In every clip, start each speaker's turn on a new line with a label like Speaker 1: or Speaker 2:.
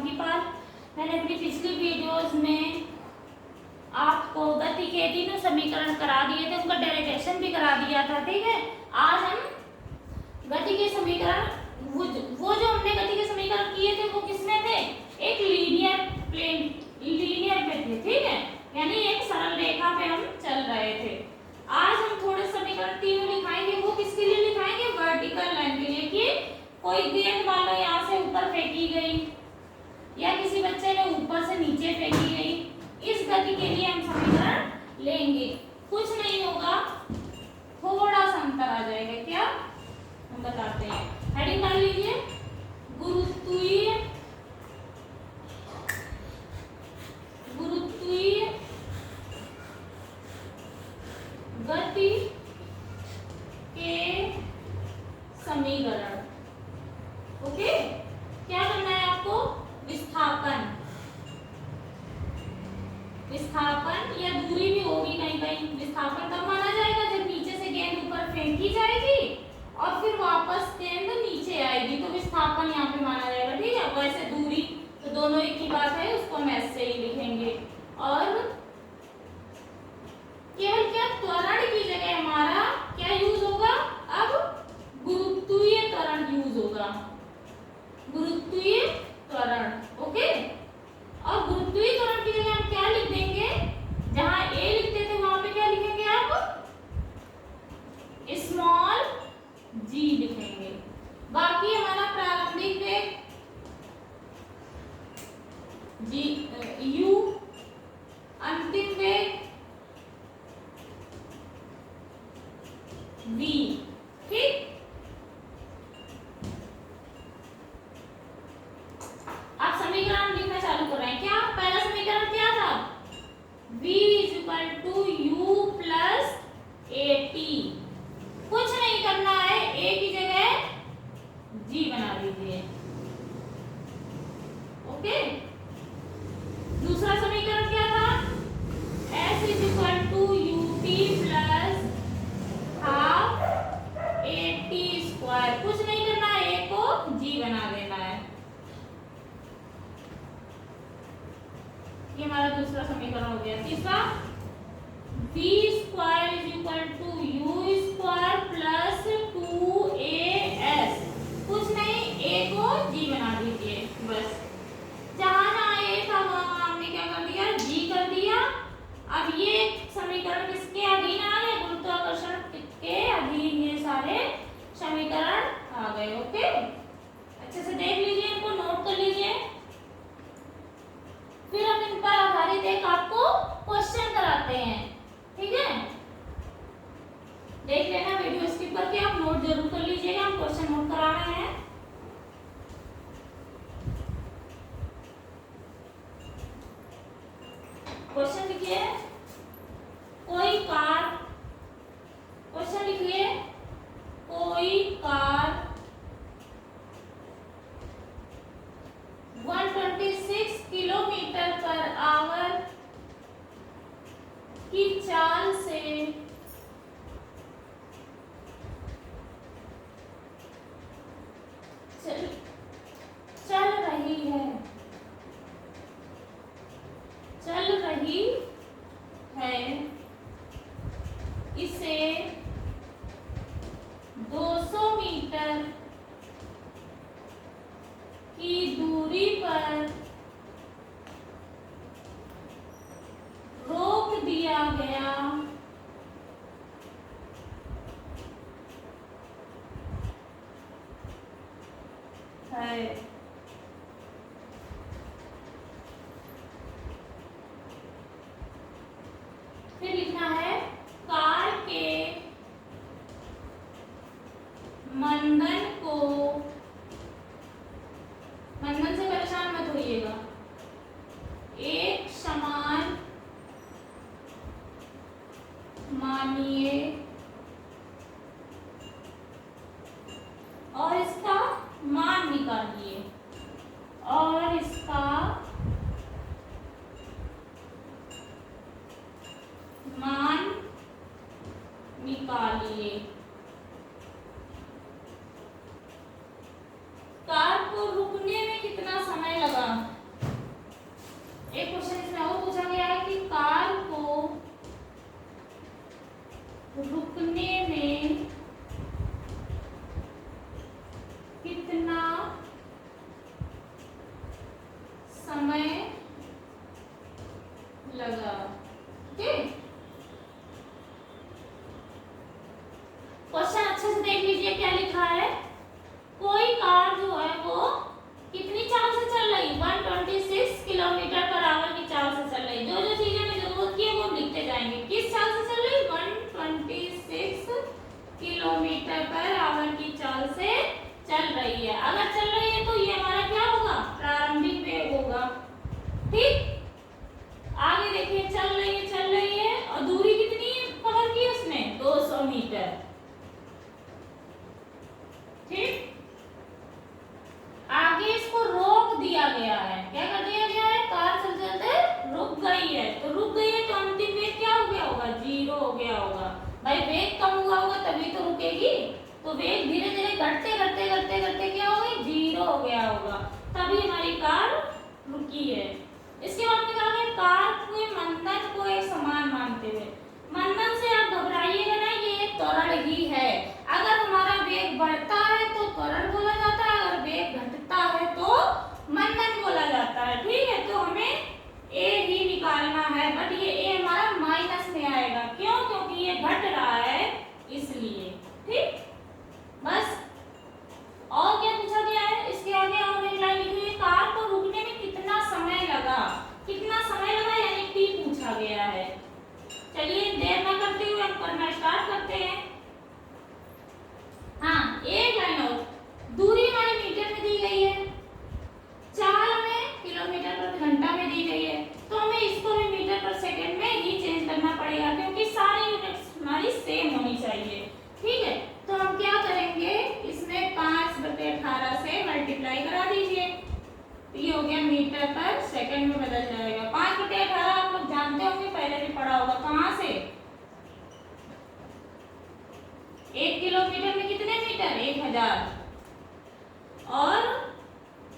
Speaker 1: की पाल। मैंने अपनी पिछली वीडियोस में आपको गति के तीनों समीकरण करा दिए थे, उनका डेरिवेशन भी करा दिया था, ठीक है। आज हम गति के समीकरण, वो जो हमने गति के समीकरण किए थे वो किसमें थे? एक लीनियर पे थे, ठीक है, यानी एक सरल रेखा पे हम चल रहे थे। आज हम थोड़े समीकरण तीनों लिखाएंगे। वो किसके लिए लिखाएंगे? वर्टिकल लाइन के लिए, कि कोई गेंद मान लो यहाँ से ऊपर फेंकी गई या किसी बच्चे ने ऊपर से नीचे फेंकी गई, इस गति के लिए हम समीकरण लेंगे। कुछ नहीं होगा, थोड़ा सा अंतर आ जाएगा। क्या हम बताते हैं, हेडिंग डाल लीजिए, गुरुत्वीय गति के समीकरण। ओके, क्या करना है आपको? विस्थापन या दूरी भी होगी कहीं कहीं। विस्थापन कब माना जाएगा? जब नीचे से गेंद ऊपर फेंकी जाएगी और फिर वापस गेंद नीचे आएगी, तो विस्थापन यहाँ पे माना जाएगा, ठीक है। वैसे दूरी तो दोनों एक ही बात है, उसको हम ऐसे ही लिखेंगे। और केवल क्या त्वरण की जगह हमारा क्या यूज होगा? अब गुरुत्वीय त्वरण यूज होगा, गुरुत्वीय त्वरण। ओके, और गुरुत्वीय त्वरण की जगह हम क्या लिख देंगे? जहां ए लिखते थे वहां पे क्या लिखेंगे आप? स्मॉल जी लिखेंगे। बाकी हमारा प्रारंभिक वेग जी यू, अंतिम वेग वी, ठीक। आप समीकरण लिखना चालू कर रहे हैं। क्या पहला समीकरण क्या था? v = u + at। कुछ नहीं करना है, a की जगह g बना दीजिए। ओके, दूसरा समीकरण क्या था? s = ut + ½ at²। कुछ नहीं करना है, a को g बना देना है। ये हमारा दूसरा समीकरण हो गया। तीसरा, v² = u² + 2as। कुछ नहीं, a को g बना दीजिए बस। जहां जहां a था वहां हमने क्या कर दिया? g कर दिया। अब ये समीकरण किसके अधीन आ गए? गुरुत्वाकर्षण के अधीन ये सारे समीकरण आ गए। ओके, अच्छे से देख लीजिए, इनको नोट कर लीजिए, फिर हम इन पर आधारित एक आपको क्वेश्चन कराते हैं, ठीक है। देख लेना, वीडियो स्किप करके आप नोट जरूर कर लीजिएगा, हम क्वेश्चन नोट करा रहे हैं। क्वेश्चन लिखिए, कोई कार, क्वेश्चन लिखिए, कोई कार 126 किलोमीटर/आवर की चाल से चल रही है। इसे 200 मीटर की दूरी पर रोक दिया गया है। फिर लिखना है, कार के मंदन को, मंदन से परेशान मत होइएगा, एक समान मानिए और इसका मान निकालिए, और इसका मान निकालिए। कार को रुकने में कितना समय लगा? रही है। अगर चल रही है तो ये हमारा क्या होगा, प्रारंभिक वेग होगा। ठीक, आगे देखिए चल रही है और दूरी कितनी कवर की उसने, 200 मीटर। ठीक, आगे इसको रोक दिया गया है। क्या कर दिया गया है, कार चल चलते रुक गई है। तो रुक गई है तो अंतिम वेग क्या हो गया होगा, 0 हो गया होगा। भाई वेग कम हुआ होगा तभी तो रुकेगी। तो वेग धीरे धीरे घटते घटते घटते घटते क्या हो गई, 0 हो गया होगा, तभी हमारी कार रुकी है। इसके बाद में कहा है कार के मंथन को एक समान मानते हुए। मंथन से आप घबराइएगा ना, ये एक त्वरण ही है। अगर हमारा वेग बढ़ता है तो त्वरण बोला जाता है, अगर वेग घटता है तो मंथन बोला जाता है। ठीक है, तो हमें ए ही निकालना है, बट ये ए हमारा माइनस में आएगा। क्यों, क्योंकि ये घट रहा है इसलिए। ठीक, बस। और क्या पूछा गया है, इसके आगे और एक लाइन लिखी है, कार को रुकने में कितना समय लगा। कितना समय लगा यानी टी पूछा गया है। चलिए देर ना करते हुए हम करना स्टार्ट करते हैं। हाँ, एक लाइन और, दूरी हमारी मीटर में दी गई है, चाल हमें किलोमीटर प्रति घंटा में दी गई है, तो हमें इसको भी मीटर पर सेकंड में ही चेंज करना पड़ेगा, क्योंकि सारी यूनिट्स हमारी सेम होनी चाहिए। ठीक है, तो हम क्या करेंगे, इसमें 5/18 से मल्टीप्लाई करा दीजिए, ये हो गया मीटर पर सेकंड में बदल जाएगा। 5/18 आप लोग जानते होंगे, पहले भी पढ़ा होगा। कहाँ से, 1 किलोमीटर में कितने मीटर, 1000, और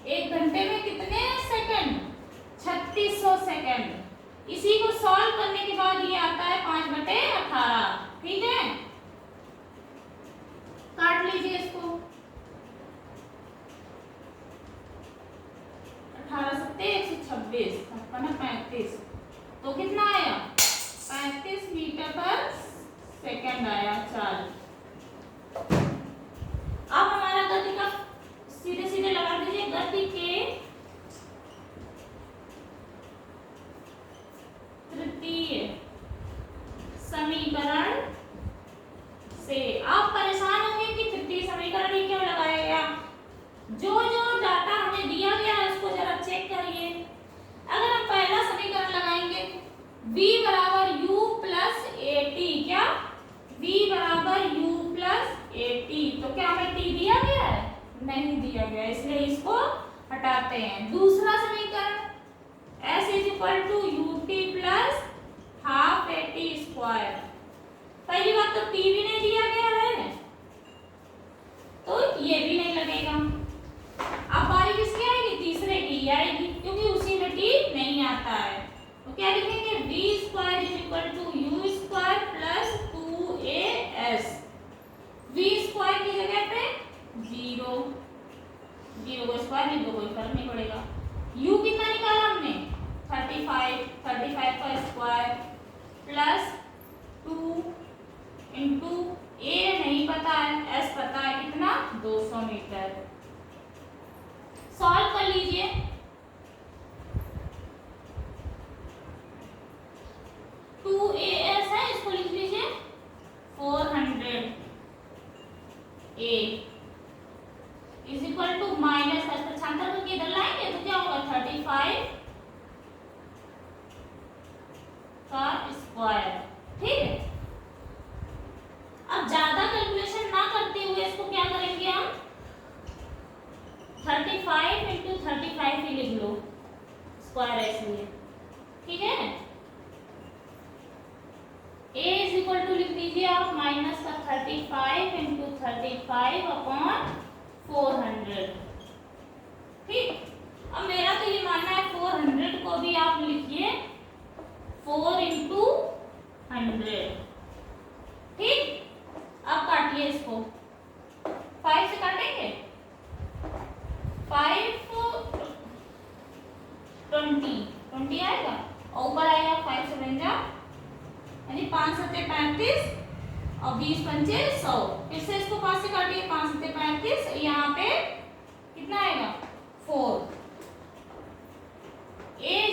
Speaker 1: 1 घंटे में कितने सेकंड, 3600 सेकंड। इसी को सॉल्व करने के बाद ये आता है 5/18। ठीक है, काट लीजिए इसको, 18×7=126, 35, तो कितना आया, 35 मीटर पर सेकंड आया। चाल अब हमारा गति का सीधे सीधे लगा दीजिए, गति के तृतीय समीकरण से। आप परेशान होंगे कि तृतीय समीकरण ही क्यों लगाया गया। जो जो डाटा हमें दिया गया है उसको जरा चेक करिए। अगर हम पहला समीकरण लगाएंगे, v बराबर u प्लस at, क्या v बराबर u प्लस at, तो क्या हमें t दिया गया है, नहीं दिया गया, इसलिए इसको हटाते हैं। दूसरा समीकरण s = ut plus half at square. पहली बात तो t भी नहीं दिया गया है, तो ये भी नहीं लगेगा। अब बारी किसकी आएगी, तीसरे की आएगी, क्योंकि उसी में t नहीं आता है। तो क्या लिखेंगे, v² = u² plus 2as। v² की जगह पे 0, 0 को स्क्वायर नहीं तो कोई फर्क नहीं पड़ेगा। u कितना निकाला हमने, 35, 35 का स्क्वायर प्लस 2 इंटू a नहीं पता है, s पता है, कितना, 200 मीटर। सॉल्व कर लीजिए। as है, इसको लिख लीजिए 400 a = माइनस का पक्षांतर करके इधर लाएंगे तो क्या होगा, 35 का स्क्वायर। ठीक है, अब ज्यादा कैलकुलेशन ना करते हुए इसको क्या करेंगे हम, 35 × 35 ही लिख लो, स्क्वायर है इसलिए। ठीक है, a = लिख दीजिए आप माइनस का 35 × 35/400। ठीक, अब मेरा तो ये मानना है 400 को भी आप लिखिए 4 × 100। ठीक, अब काटिए इसको, 5 से काटेंगे, 5 20 आएगा और ऊपर आएगा 5 7 यानी 5 7 35 और 20 पंचे 100। फिर से इसको 5 से काटिए, 5 7 35, यहाँ पे कितना आएगा, 4। a =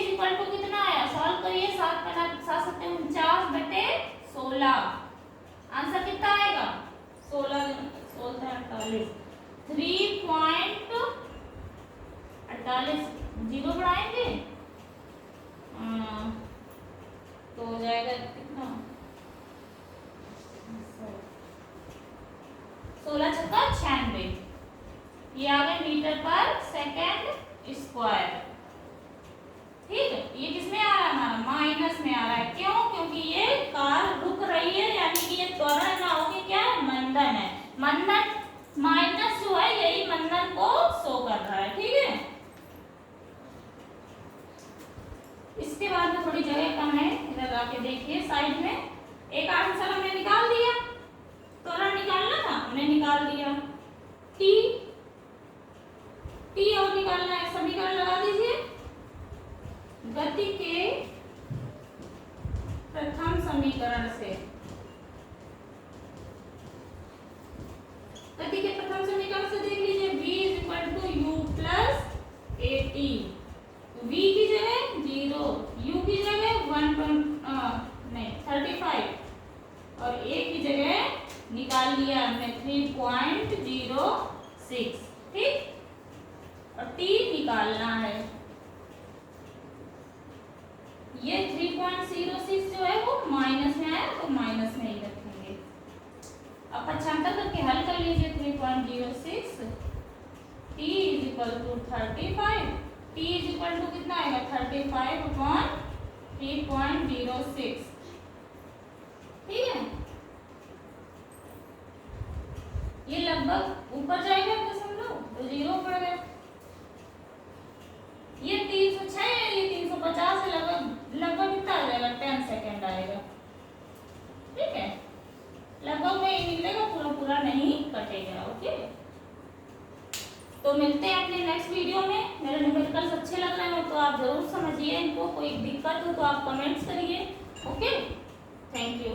Speaker 1: कितना आया, सॉल्व करिए, 7×7=49/16। आंसर कितना आएगा, 16 16 48, 3.5 45 जीरो बढ़ाएंगे तो हो जाएगा कितना 16 छक्का 96, ये आ गए मीटर पर सेकेंड स्क्वायर। ठीक है, ये किसमें आ रहा है हमारा माइनस में आ रहा है, क्यों? क्योंकि ये कार रुक रही है, यानी कि ये त्वरण ना होके क्या है मंदन है। मंदन माइनस जो है यही मंदन को शो कर रहा है। ठीक है, इसके बाद में थोड़ी जगह कम है, इधर आके देखिए साइड में एक आंसर हमने निकाल दिया, त्वरण निकालना था हमने निकाल दिया, टी टी और निकालना है, समीकरण लगा दीजिए। गति के प्रथम समीकरण से, गति के प्रथम समीकरण से देख लीजिए v is u plus at, v की जगह 0, u की जगह 35 और a की जगह निकाल लिया हमने 3.06। ठीक, और t निकालना है, ये 3.06 जो है वो माइनस में आया तो माइनस में ही रखेंगे। अब पक्षांतर करके हल कर लीजिए 3.06, t is equal to 35, t is equal to कितना आएगा 35 अपॉन 3.06। ठीक है, ये लगभग ऊपर जाएगा दशमलव तो जीरो पड़ गया, ये 306 है, ये 350 है, लगभग कितना आ जाएगा 10 सेकेंड आएगा। ठीक है, लगभग में ही निकलेगा, पूरा पूरा नहीं कटेगा। ओके, तो मिलते हैं अपने नेक्स्ट वीडियो में। मेरे न्यूमेरिकल्स अच्छे लग रहे हो तो आप जरूर समझिए इनको, कोई दिक्कत हो तो आप कमेंट्स करिए। Okay, thank you.